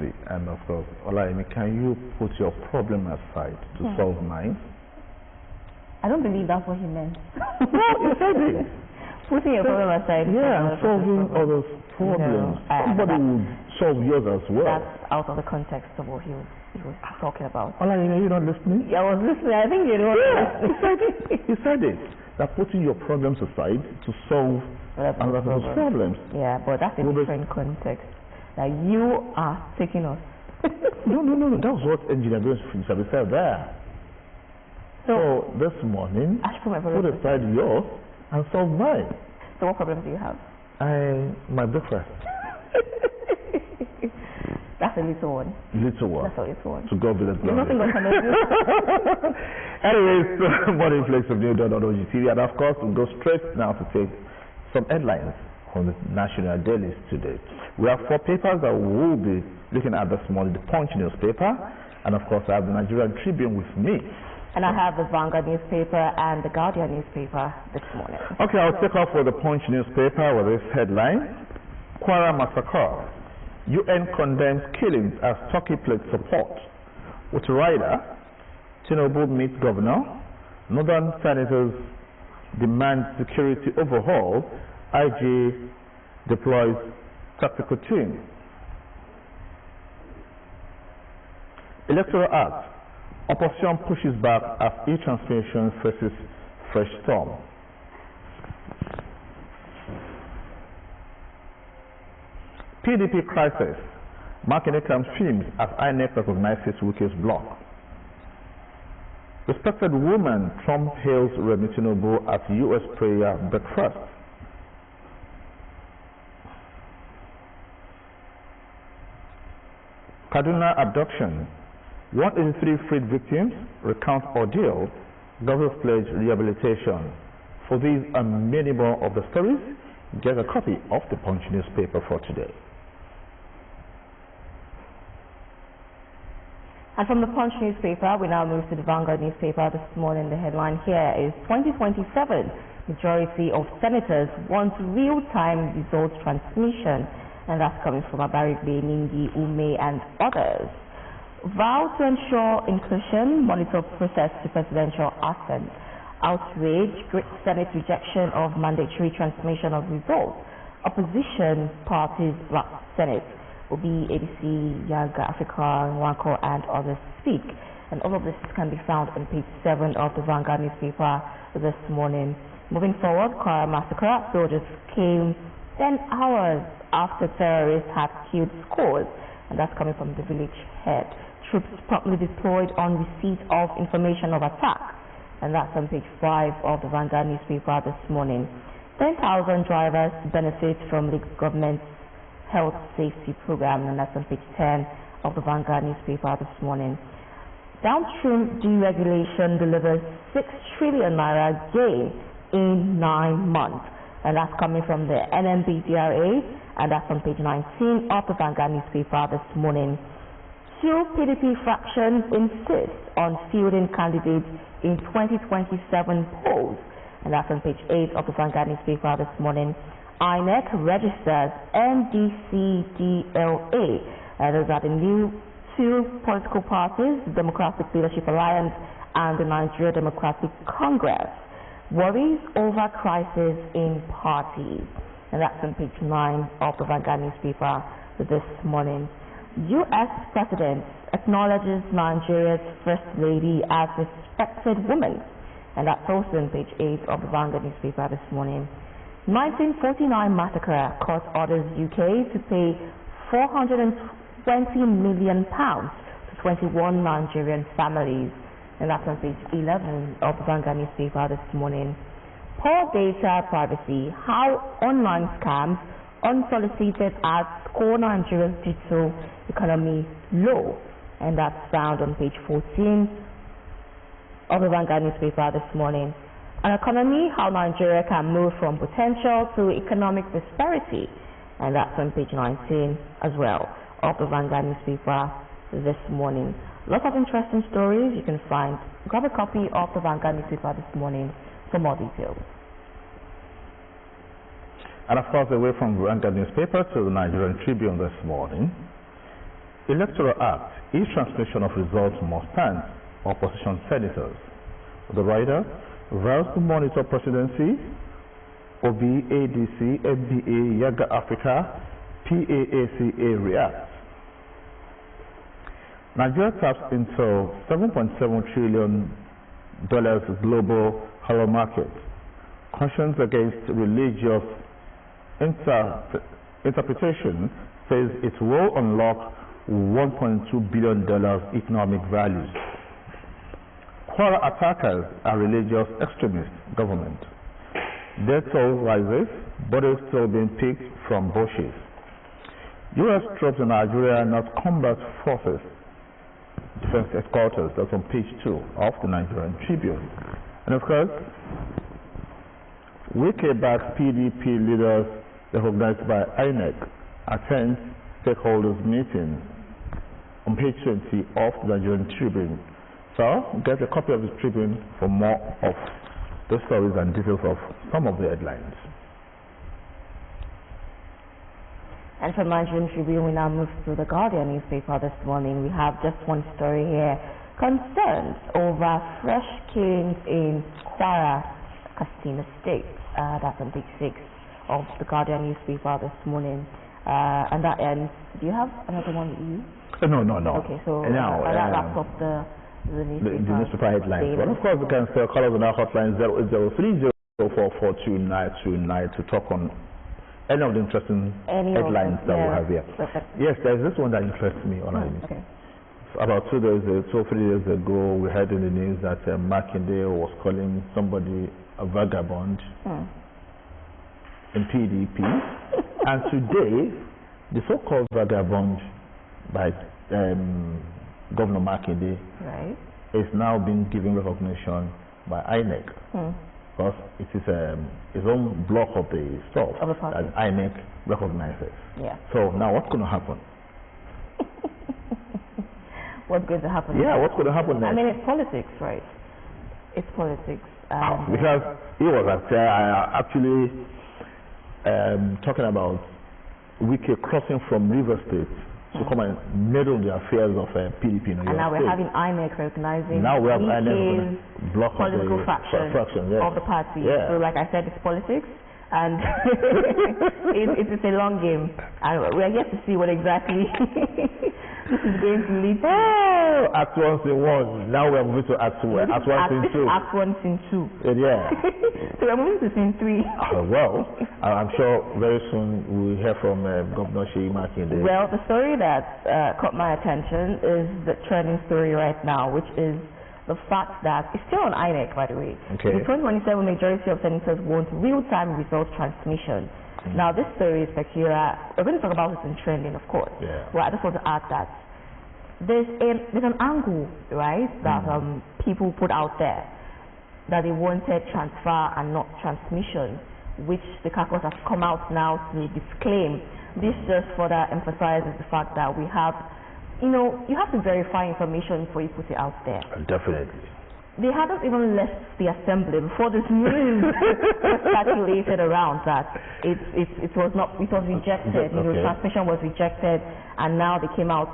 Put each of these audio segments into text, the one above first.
diplomacy. And of course, Olaimi, can you put your problem aside to solve mine? I don't believe that's what he meant. No, he said it. Putting your problem aside. Yeah, and solving others' problems. Somebody would solve yours as well. That's out of the context of what he was talking about. Olaimi, you're not listening? Yeah, I was listening. I think you're not listening. He said it. That putting your problems aside to solve other people's problems. Yeah, but that's a different context. That you are taking us. No. That was what engineer Sabi said there. So this morning, put aside yours and solve mine. So what problems do you have? My breakfast. That's a little one. Little one. That's a little one. To God be the glory. Nothing but Anyways, morning flex of New Dawn on OGTV, and of course we'll go straight now to take some headlines on the national dailies today. We have 4 papers that we will be looking at this morning: the Punch newspaper, and of course I have the Nigerian Tribune with me. And I have the Vanguard newspaper and the Guardian newspaper this morning. Okay, I'll take off with the Punch newspaper with this headline: Kwara massacre. UN condemns killings as Turkey pledged support. With rider, Tinubu meets governor. Northern senators demand security overhaul. IG deploys tactical team. Electoral Act. Opposition pushes back as e-transmission faces fresh storm. PDP crisis. Marketing films as INEC recognizes Wike's block. Respected woman, Trump hails Remi Tinubu at U.S. prayer breakfast. Kaduna abduction. 183 freed victims recount ordeal. Governors pledge rehabilitation. For these and many more of the stories, get a copy of the Punch newspaper for today. And from the Punch newspaper, we now move to the Vanguard newspaper this morning. The headline here is 2027. Majority of senators want real-time results transmission. And that's coming from Abarigbe, Ningi, Ume, and others. Vow to ensure inclusion, monitor process to presidential assent. Outrage, great Senate rejection of mandatory transmission of results. Opposition parties block Senate. Obi, ABC, Yaga, Africa, Wanko, and others speak. And all of this can be found on page 7 of the Vanguard newspaper this morning. Moving forward, Kwara massacre. Soldiers came 10 hours after terrorists had killed scores. And that's coming from the village head. Troops promptly deployed on receipt of information of attack. And that's on page 5 of the Vanguard newspaper this morning. 10,000 drivers benefit from the government's health safety program, and that's on page 10 of the Vanguard newspaper this morning. Downstream deregulation delivers 6 trillion naira gain in 9 months. And that's coming from the NMBDRA, and that's on page 19 of the Vanguard newspaper this morning. 2 PDP fractions insist on fielding candidates in 2027 polls, and that's on page 8 of the Vanguard newspaper this morning. INEC registers NDCDLA. Those are the new 2 political parties, the Democratic Leadership Alliance and the Nigeria Democratic Congress. Worries over crisis in parties, and that's on page 9 of the Vanguard newspaper this morning. U.S. President acknowledges Nigeria's First Lady as respected woman, and that's also on page 8 of the Vanguard newspaper this morning. 1949 massacre court orders UK to pay £420 million to 21 Nigerian families, and that's on page 11 of the Vanguard newspaper this morning. Poor data privacy, how online scams unsolicited ads score Nigeria's digital economy low, and that's found on page 14 of the Vanguard newspaper this morning. An economy, how Nigeria can move from potential to economic prosperity, and that's on page 19 as well of the Vanguard newspaper this morning. Lots of interesting stories you can find. Grab a copy of the Vanguard newspaper this morning for more details. And of course, away from the Vanguard newspaper to the Nigerian Tribune this morning. Electoral Act, e-transmission of results must stand, opposition senators. The writer, vows to monitor presidency, OB, ADC, FBA, Yaga Africa, PAACA reacts. Nigeria taps into $7.7 trillion global halal market. Cautions against religious interpretation says it will unlock $1.2 billion economic value. Quora attackers are religious extremist government. Death toll rises, bodies still being picked from bushes. U.S. troops in Nigeria not combat forces. Defense headquarters, that's on page 2 of the Nigerian Tribune. And of course, Wike-backed PDP leaders recognized by INEC attend stakeholders meeting on page 20 of the Nigerian Tribune. So, get a copy of the Tribune for more of the stories and details of some of the headlines. And from Nigerian Tribune, we now move to the Guardian newspaper this morning. We have just one story here. Concerns over fresh killings in Kwara, Katsina State. That's on page 6 of the Guardian newspaper this morning. And that ends. Do you have another one with you? No. Okay, so that wraps up the newspaper headlines. Well, of course, you can still call us on our hotline 08030442929 to talk on any of the interesting headlines that we have here. Perfect. Yes, there's this one that interests me. Okay. About 2 days, 2 or 3 days ago, we heard in the news that Makinde was calling somebody a vagabond in PDP. And today, the so-called vagabond by Governor Makinde is now being given recognition by INEC. Because it is his own block of the stuff that INEC recognizes. Yeah. So now what's going to happen? What's going to happen? Yeah, what's going to happen next? I mean, it's politics, right? It's politics. Because he was actually talking about Wike crossing from River State to come and meddle in the affairs of PDP. And now we're having INEC recognizing now we have INEC block political of the faction yes. of the party. Yeah. So like I said, it's politics, and it's a long game. And we're yet to see what exactly this is going to lead to. Act 1, Scene 1. Now we're moving to Act 2. Act 1, Scene 2. Act 1, Scene 2. Yeah. So we're moving to Scene 3. Well, I'm sure very soon we'll hear from Governor Sheyi Makinde. Well, the story that caught my attention is the trending story right now, which is the fact that it's still on INEC, by the way. Okay. The 2027 majority of senators want real-time results transmission. Now, this story is peculiar. We're going to talk about this in trending, of course. Yeah. Well, I just want to add that there's an angle, right, that people put out there that they wanted transfer and not transmission, which the caucus has come out now to disclaim. This just further emphasizes the fact that we have, you have to verify information before you put it out there. Definitely. They hadn't even left the assembly before this news was circulated around that it was rejected. Transmission was rejected, and now the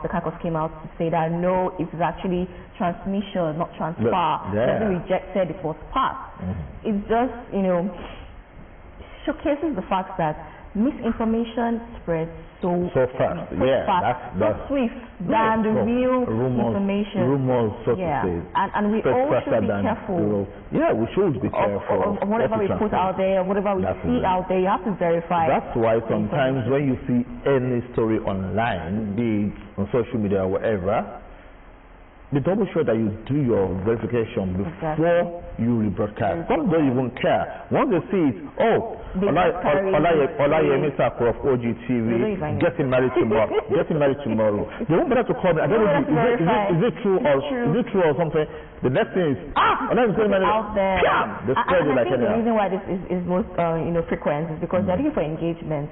caucus came out to say that no, it is actually transmission, not transfer. It wasn't rejected, it was passed. It just showcases the fact that misinformation spreads so fast, that's swift than the real information. Rumors, so to say. And we all should be careful. Yeah, we should be careful of whatever we put out there, whatever we see out there. You have to verify. That's why sometimes when you see any story online, be it on social media or whatever, be double sure that you do your verification before you rebroadcast. Some don't even care. Once they see it, Olayemi Sakura of OGTV getting married tomorrow. They won't bother to call me. I don't know is it true or something. The next thing is Olayemi's getting married out there. They spread it like anyhow. The reason why this is most frequent is because they're looking for engagement.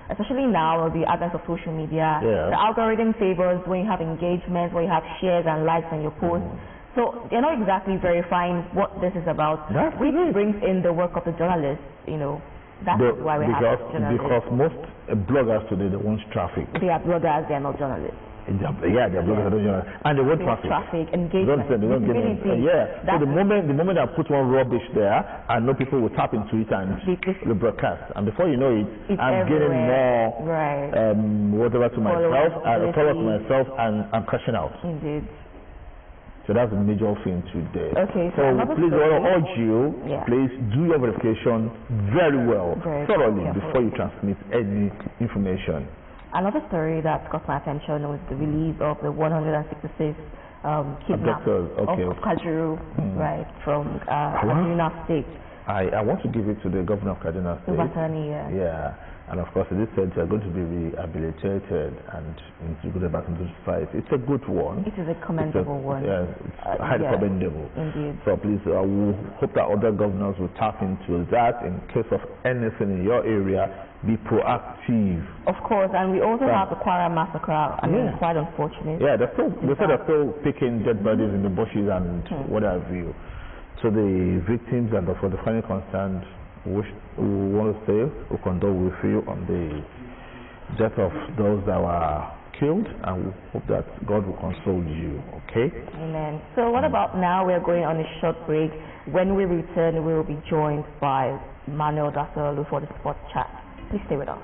Especially now with the advent of social media, the algorithm favors when you have engagement, when you have shares and likes on your posts. So they're not exactly verifying what this is about, which brings in the work of the journalists. That's why we have journalists. Because most bloggers today, they want traffic. They are bloggers, they are not journalists. They're bloggers, and they want traffic engagement. So the moment I put one rubbish there, I know people will tap into it and the broadcast, and before you know it, I'm getting more whatever to myself, follow to myself, and I'm crashing out. Indeed. So that's the major thing today. Okay, so please, I urge you, please do your verification very well, thoroughly, before you transmit any information. Another story that caught my attention was the release of the 166 kidnapped of Kajuru, right, from Kaduna State. I want to give it to the governor of Kaduna State. And of course, it is said they are going to be rehabilitated and integrated back into society. It's a good one. It is a commendable one. Yes, it's highly commendable. Indeed. So please, I will hope that other governors will tap into that in case of anything in your area. Be proactive. Of course, and we also have the Kwara massacre. I mean, it's quite unfortunate. Yeah, they said they're still picking dead bodies in the bushes and what have you. So the victims and for the final concerned, we want to say we condole with you on the death of those that were killed, and we hope that God will console you. Okay? Amen. So what about now? We're going on a short break. When we return, we will be joined by Manuel Dasolu for the sports chat. Please stay with us.